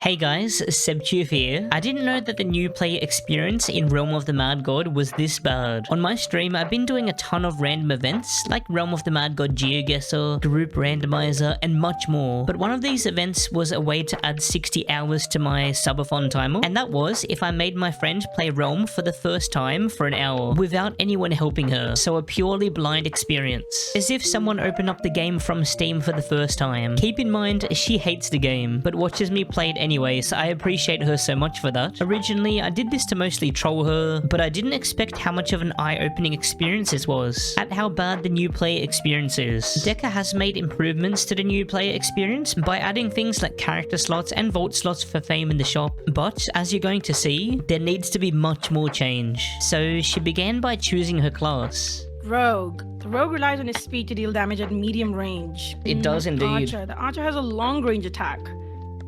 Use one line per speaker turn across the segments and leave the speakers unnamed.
Hey guys, sebchoof here. I didn't know that the new player experience in Realm of the Mad God was this bad. On my stream, I've been doing a ton of random events like Realm of the Mad God GeoGuessr, Group Randomizer, and much more. But one of these events was a way to add 60 hours to my subathon timer, and that was if I made my friend play Realm for the first time for an hour without anyone helping her. So a purely blind experience. As if someone opened up the game from Steam for the first time. Keep in mind, she hates the game, but watches me play it anyway, so I appreciate her so much for that. Originally, I did this to mostly troll her, but I didn't expect how much of an eye-opening experience this was, at how bad the new player experience is. Deca has made improvements to the new player experience by adding things like character slots and vault slots for fame in the shop, but as you're going to see, there needs to be much more change. So she began by choosing her class.
Rogue. The rogue relies on his speed to deal damage at medium range.
It does indeed.
Archer. The archer has a long range attack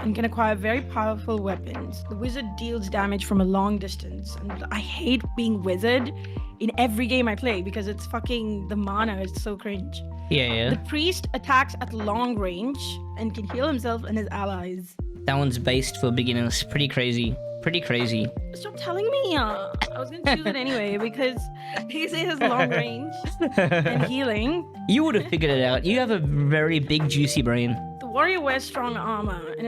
and can acquire very powerful weapons. The wizard deals damage from a long distance. And I hate being wizard in every game I play because it's fucking the mana is so cringe.
Yeah.
The priest attacks at long range and can heal himself and his allies.
That one's based for beginners. Pretty crazy. Pretty crazy.
Stop telling me. I was gonna choose it anyway because it has long range and healing.
You would have figured it out. You have a very big, juicy brain.
The warrior wears strong armor and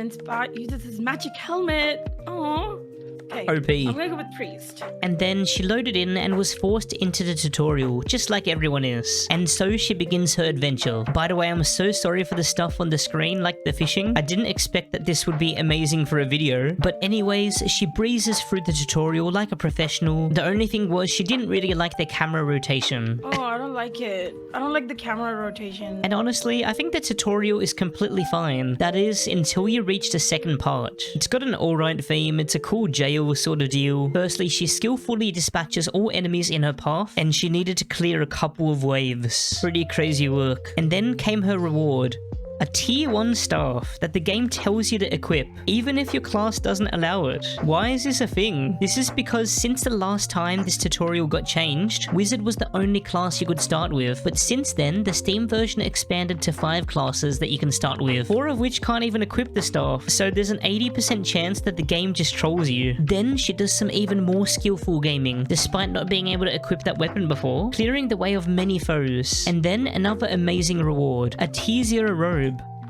uses his magic helmet. Oh. Okay,
OP.
I'm gonna go with priest.
And then she loaded in and was forced into the tutorial, just like everyone is. And so she begins her adventure. By the way, I'm so sorry for the stuff on the screen, like the fishing. I didn't expect that this would be amazing for a video. But anyways, she breezes through the tutorial like a professional. The only thing was she didn't really like the camera rotation.
Oh, I don't like it. I don't like the camera rotation.
And honestly, I think the tutorial is completely fine. That is, until you reach the second part. It's got an alright theme, it's a cool jail sort of deal. Firstly, she skillfully dispatches all enemies in her path, and she needed to clear a couple of waves. Pretty crazy work. And then came her reward. A tier 1 staff that the game tells you to equip, even if your class doesn't allow it. Why is this a thing? This is because since the last time this tutorial got changed, Wizard was the only class you could start with, but since then, the Steam version expanded to 5 classes that you can start with, 4 of which can't even equip the staff, so there's an 80% chance that the game just trolls you. Then she does some even more skillful gaming, despite not being able to equip that weapon before, clearing the way of many foes. And then another amazing reward, a tier 0 robe.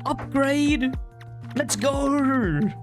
Upgrade! Let's go!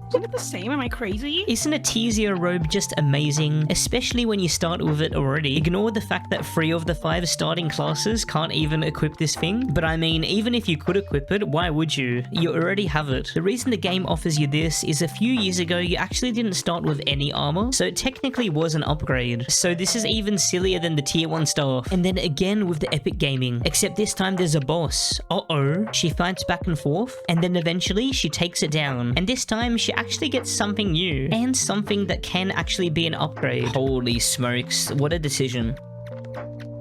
Isn't it the same? Am I crazy?
Isn't a tier 0 robe just amazing? Especially when you start with it already. Ignore the fact that 3 of the 5 starting classes can't even equip this thing. But I mean, even if you could equip it, why would you? You already have it. The reason the game offers you this is a few years ago you actually didn't start with any armor, so it technically was an upgrade. So this is even sillier than the tier 1 staff. And then again with the epic gaming. Except this time there's a boss. Uh-oh. She fights back and forth, and then eventually she takes it down. And this time she actually gets something new and something that can actually be an upgrade. Holy smokes, what a decision.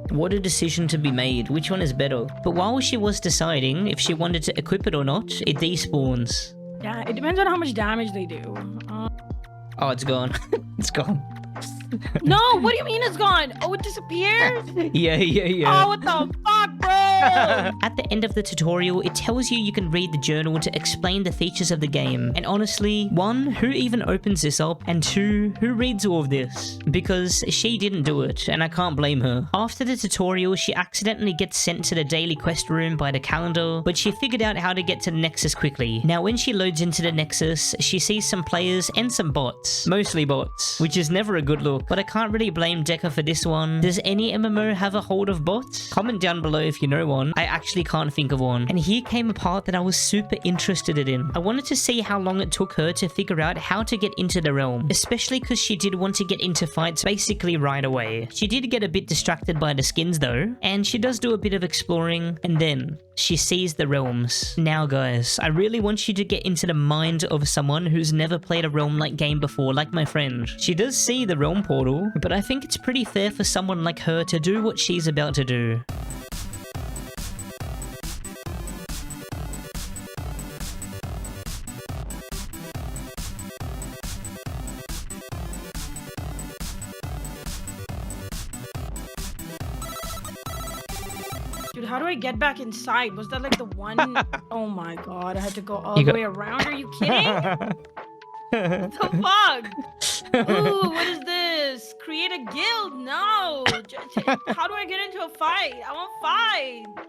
What a decision to be made. Which one is better? But while she was deciding if she wanted to equip it or not, it despawns.
Yeah, it depends on how much damage they do.
Oh, it's gone. It's gone.
No, what do you mean it's gone? Oh, it disappeared?
Yeah.
Oh, what the fuck, bro?
At the end of the tutorial, it tells you can read the journal to explain the features of the game. And honestly, 1, who even opens this up? And 2, who reads all of this? Because she didn't do it, and I can't blame her. After the tutorial, she accidentally gets sent to the daily quest room by the calendar, but she figured out how to get to the Nexus quickly. Now, when she loads into the Nexus, she sees some players and some bots. Mostly bots, which is never a good look, but I can't really blame Deca for this one. Does any MMO have a hold of bots? Comment down below if you know one. I actually can't think of one. And here came a part that I was super interested in. I wanted to see how long it took her to figure out how to get into the realm, especially because she did want to get into fights basically right away. She did get a bit distracted by the skins though, and she does do a bit of exploring, and then she sees the realms. Now guys, I really want you to get into the mind of someone who's never played a realm-like game before, like my friend. She does see the realm portal, but I think it's pretty fair for someone like her to do what she's about to do.
Dude, how do I get back inside? Was that like the one? Oh my god, I had to go all the way around. Are you kidding? What the fuck? Ooh, what is this? Create a guild? No. How do I get into a fight? I want fight.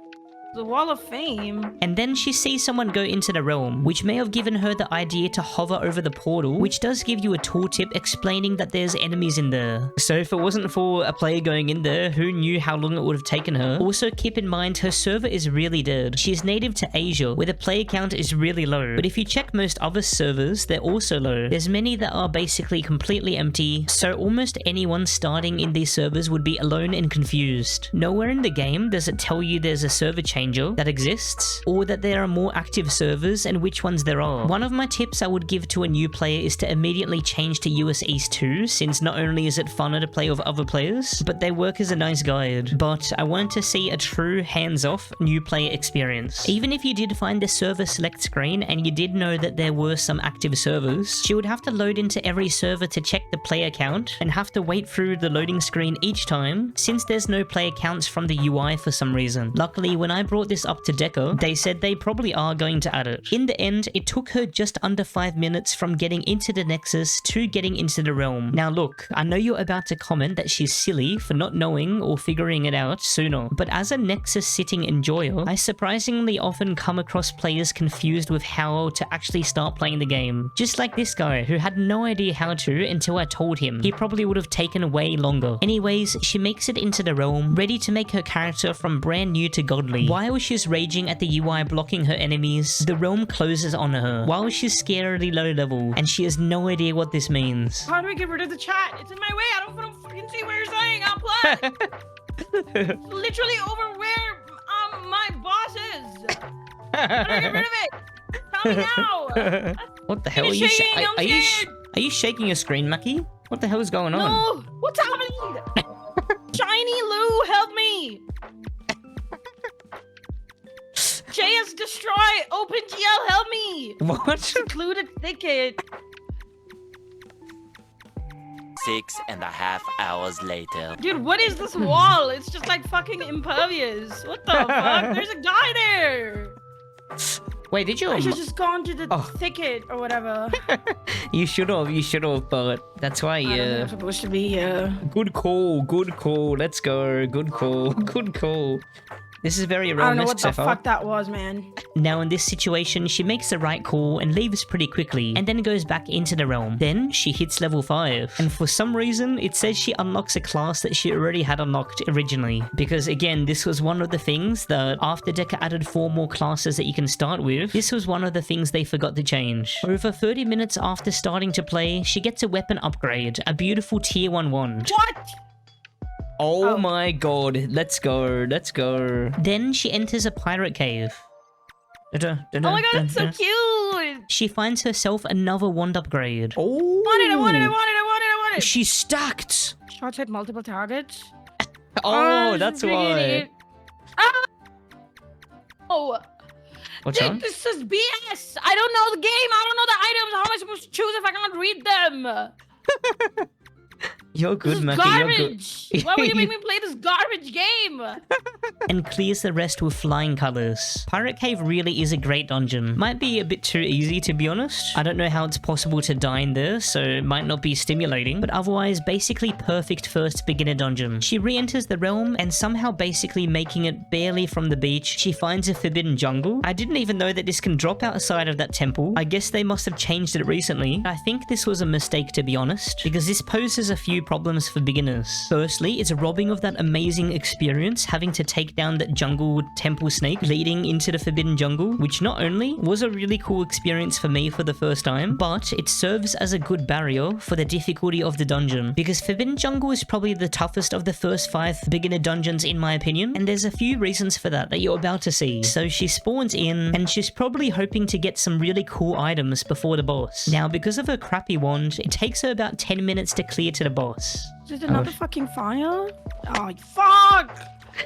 The Wall of Fame.
And then she sees someone go into the realm, which may have given her the idea to hover over the portal, which does give you a tooltip explaining that there's enemies in there. So if it wasn't for a player going in there, who knew how long it would have taken her? Also keep in mind her server is really dead. She's native to Asia, where the player count is really low. But if you check most other servers, they're also low. There's many that are basically completely empty, so almost anyone starting in these servers would be alone and confused. Nowhere in the game does it tell you there's a server change that exists, or that there are more active servers and which ones there are. One of my tips I would give to a new player is to immediately change to US East 2, since not only is it funner to play with other players, but they work as a nice guide. But I wanted to see a true hands-off new player experience. Even if you did find the server select screen and you did know that there were some active servers, she would have to load into every server to check the player count and have to wait through the loading screen each time, since there's no player counts from the UI for some reason. Luckily, when I brought this up to Deca, they said they probably are going to add it. In the end, it took her just under 5 minutes from getting into the Nexus to getting into the realm. Now look, I know you're about to comment that she's silly for not knowing or figuring it out sooner, but as a Nexus sitting enjoyer, I surprisingly often come across players confused with how to actually start playing the game. Just like this guy, who had no idea how to until I told him. He probably would have taken way longer. Anyways, she makes it into the realm, ready to make her character from brand new to godly. While she's raging at the UI blocking her enemies, the realm closes on her while she's scarily low level, and she has no idea what this means.
How do I get rid of the chat? It's in my way. I don't fucking see what you're saying. I'll play. It's literally over where my boss is. How do I get rid of it? Tell me now.
What the hell are you? Are you shaking your screen, Maki? What the hell is going on?
No. What's happening? Shiny Lou, help me. JS destroy! OpenGL, help me!
What?
Secluded thicket.
6.5 hours later.
Dude, what is this wall? It's just like fucking impervious. What the fuck? There's a guy there!
Wait, did you?
I should just gone to the thicket or whatever.
You should have, but that's why
I don't think I'm supposed to be here.
Good call, let's go. Good call. This is very real.
I don't know what the fuck that was, man.
Now in this situation, she makes the right call and leaves pretty quickly, and then goes back into the realm. Then she hits level 5, and for some reason, it says she unlocks a class that she already had unlocked originally. Because again, this was one of the things that after Deca added 4 more classes that you can start with, this was one of the things they forgot to change. Over 30 minutes after starting to play, she gets a weapon upgrade, a beautiful tier 1 wand.
What?
Oh my god, let's go. Then she enters a pirate cave.
Oh my god, it's so cute!
She finds herself another wand upgrade. Oh!
I want it!
She's stacked!
Shots hit multiple targets.
Oh, that's why.
Oh!
What's on?
This is BS! I don't know the game! I don't know the items! How am I supposed to choose if I cannot read them?
You're good, Maki.
Garbage! Why would you make me play this garbage game?
And clears the rest with flying colors. Pirate Cave really is a great dungeon. Might be a bit too easy, to be honest. I don't know how it's possible to die in there, so it might not be stimulating, but otherwise basically perfect first beginner dungeon. She re-enters the realm and somehow basically making it barely from the beach, she finds a forbidden jungle. I didn't even know that this can drop outside of that temple. I guess they must have changed it recently. I think this was a mistake, to be honest, because this poses a few problems for beginners. Firstly, it's robbing of that amazing experience having to take down that jungle temple snake leading into the forbidden jungle, which not only was a really cool experience for me for the first time, but it serves as a good barrier for the difficulty of the dungeon, because forbidden jungle is probably the toughest of the first 5 beginner dungeons in my opinion, and there's a few reasons for that you're about to see. So she spawns in, and she's probably hoping to get some really cool items before the boss. Now, because of her crappy wand, it takes her about 10 minutes to clear to the boss.
Is it another fucking fire? Oh, fuck!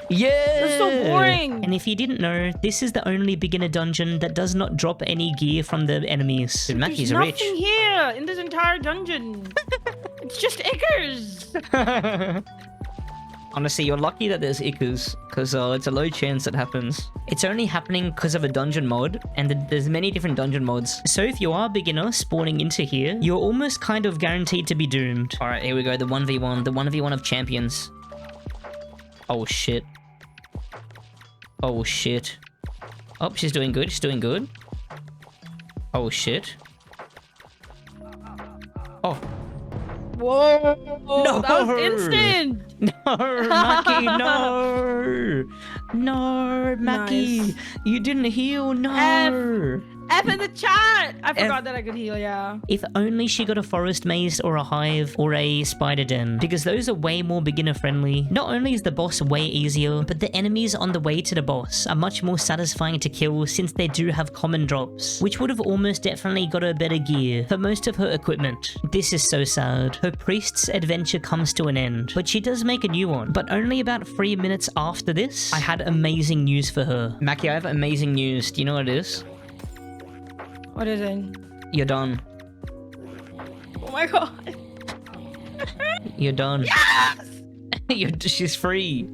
Yeah!
That's so boring!
And if you didn't know, this is the only beginner dungeon that does not drop any gear from the enemies. Dude, Maki's rich.
There's nothing here in this entire dungeon. It's just Ickers!
Honestly, you're lucky that there's Ickers, because it's a low chance it happens. It's only happening because of a dungeon mod, and there's many different dungeon mods. So if you are a beginner spawning into here, you're almost kind of guaranteed to be doomed. Alright, here we go, the 1v1. The 1v1 of champions. Oh, shit. Oh, shit. Oh, she's doing good, she's doing good. Oh, shit. Oh.
Whoa!
No!
That was instant!
No, Maki, no! No, Maki!
Nice.
You didn't heal, no!
F in the chat! I forgot that I could heal, yeah.
If only she got a forest maze or a hive or a spider den, because those are way more beginner friendly. Not only is the boss way easier, but the enemies on the way to the boss are much more satisfying to kill since they do have common drops, which would have almost definitely got her better gear for most of her equipment. This is so sad. Her priest's adventure comes to an end, but she does make a new one. But only about 3 minutes after this, I had amazing news for her. Maki, I have amazing news. Do you know what it is?
What is it?
You're done.
Oh my god.
You're done.
Yes!
She's free.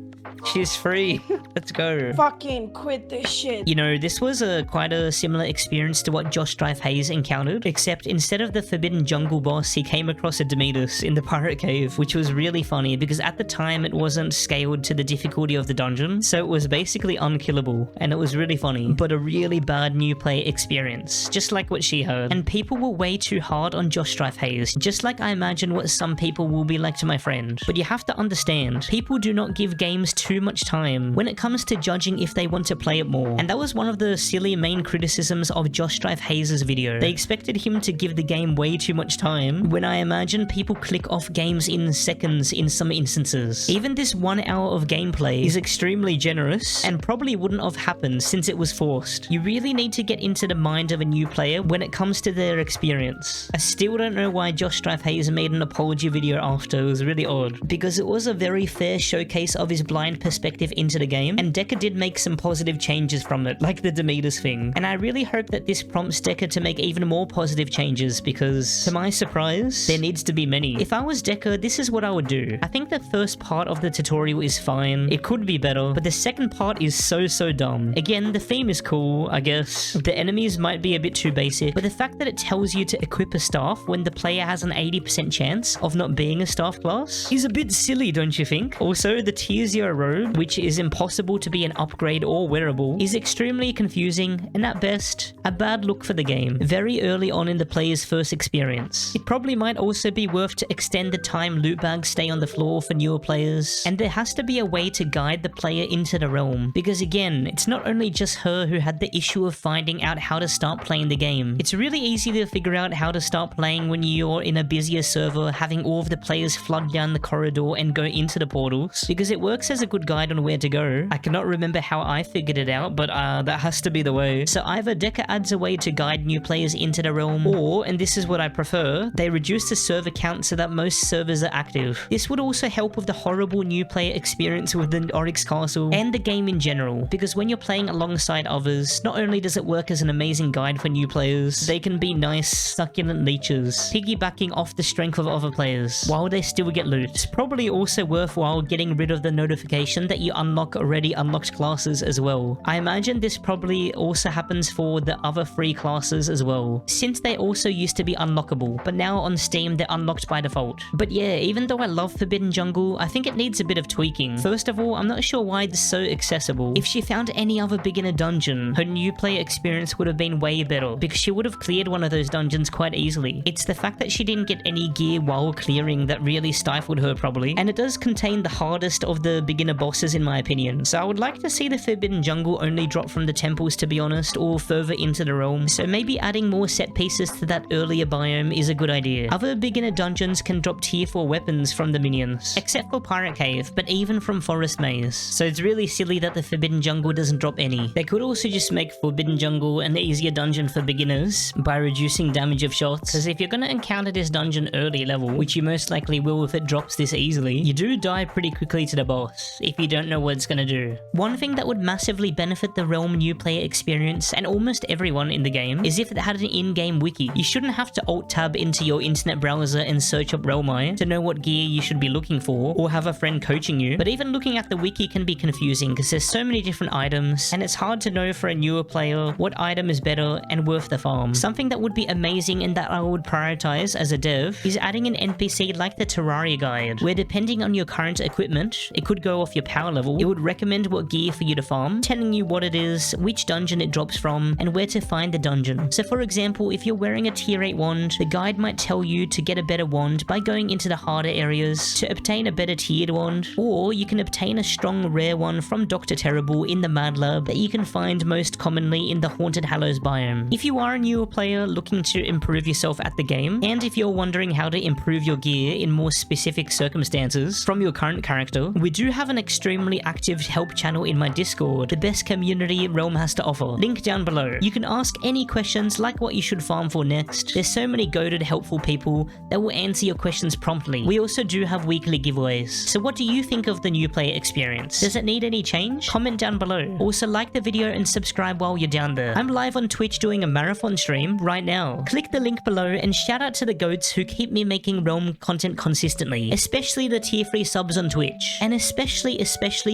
She's free. Let's go.
Fucking quit this shit.
You know, this was quite a similar experience to what Josh Strife Hayes encountered, except instead of the Forbidden Jungle boss, he came across a Demetus in the Pirate Cave, which was really funny because at the time it wasn't scaled to the difficulty of the dungeon, so it was basically unkillable, and it was really funny, but a really bad new play experience, just like what she heard. And people were way too hard on Josh Strife Hayes, just like I imagine what some people will be like to my friend. But you have to understand, people do not give games too much time when it comes to judging if they want to play it more. And that was one of the silly main criticisms of Josh Strife Hayes' video. They expected him to give the game way too much time, when I imagine people click off games in seconds in some instances. Even this 1 hour of gameplay is extremely generous and probably wouldn't have happened since it was forced. You really need to get into the mind of a new player when it comes to their experience. I still don't know why Josh Strife Hayes made an apology video after. It was really odd, because it was a very fair showcase of his blind perspective into the game, and Deca did make some positive changes from it, like the Demetus thing. And I really hope that this prompts Deca to make even more positive changes, because to my surprise, there needs to be many. If I was Deca, this is what I would do. I think the first part of the tutorial is fine. It could be better, but the second part is so dumb. Again, the theme is cool, I guess. The enemies might be a bit too basic, but the fact that it tells you to equip a staff when the player has an 80% chance of not being a staff class is a bit silly, don't you think? Also, the tier 0 robe, which is impossible to be an upgrade or wearable, is extremely confusing and at best, a bad look for the game very early on in the player's first experience. It probably might also be worth to extend the time loot bags stay on the floor for newer players, and there has to be a way to guide the player into the realm, because again, it's not only just her who had the issue of finding out how to start playing the game. It's really easy to figure out how to start playing when you're in a busier server, having all of the players flood down the corridor and go into the portals, because it works as a good guide on where to go. I cannot remember how I figured it out, but that has to be the way. So either Deca adds a way to guide new players into the realm, or, and this is what I prefer, they reduce the server count so that most servers are active. This would also help with the horrible new player experience within Oryx Castle and the game in general, because when you're playing alongside others, not only does it work as an amazing guide for new players, they can be nice, succulent leeches, piggybacking off the strength of other players, while they still get loot. It's probably also worthwhile getting rid of the notification that you unlock already unlocked classes as well. I imagine this probably also happens for the other 3 classes as well, since they also used to be unlockable, but now on Steam they're unlocked by default. But yeah, even though I love Forbidden Jungle, I think it needs a bit of tweaking. First of all, I'm not sure why it's so accessible. If she found any other beginner dungeon, her new player experience would have been way better, because she would have cleared one of those dungeons quite easily. It's the fact that she didn't get any gear while clearing that really stifled her probably, and it does contain the hardest of the beginner bosses in my opinion. So I would like to see the Forbidden Jungle only drop from the temples, to be honest, or further into the realm. So maybe adding more set pieces to that earlier biome is a good idea. Other beginner dungeons can drop tier 4 weapons from the minions, except for Pirate Cave, but even from Forest Maze. So it's really silly that the Forbidden Jungle doesn't drop any. They could also just make Forbidden Jungle an easier dungeon for beginners by reducing damage of shots, because if you're gonna encounter this dungeon early level, which you most likely will if it drops this easily, you do die pretty quickly to the boss if you don't know what it's gonna do. do. One thing that would massively benefit the Realm new player experience and almost everyone in the game is if it had an in-game wiki. You shouldn't have to alt-tab into your internet browser and search up Realm to know what gear you should be looking for or have a friend coaching you, but even looking at the wiki can be confusing because there's so many different items and it's hard to know for a newer player what item is better and worth the farm. Something that would be amazing and that I would prioritize as a dev is adding an NPC like the Terraria guide, where depending on your current equipment, it could go off your power level, it would recommend what gear for you to farm, telling you what it is, which dungeon it drops from, and where to find the dungeon. So for example, if you're wearing a tier 8 wand, the guide might tell you to get a better wand by going into the harder areas to obtain a better tiered wand, or you can obtain a strong rare one from Dr. Terrible in the Mad Lab that you can find most commonly in the Haunted Hallows biome. If you are a newer player looking to improve yourself at the game, and if you're wondering how to improve your gear in more specific circumstances from your current character, we do have an extremely active help channel in my Discord, the best community Realm has to offer. Link down below. You can ask any questions like what you should farm for next. There's so many goated helpful people that will answer your questions promptly. We also do have weekly giveaways. So what do you think of the new player experience? Does it need any change? Comment down below. Also like the video and subscribe while you're down there. I'm live on Twitch doing a marathon stream right now. Click the link below and shout out to the goats who keep me making Realm content consistently, especially the tier 3 subs on Twitch. And especially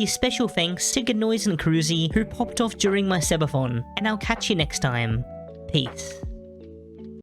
special thanks to Gnoise and Cruzy who popped off during my sebathon. And I'll catch you next time. Peace.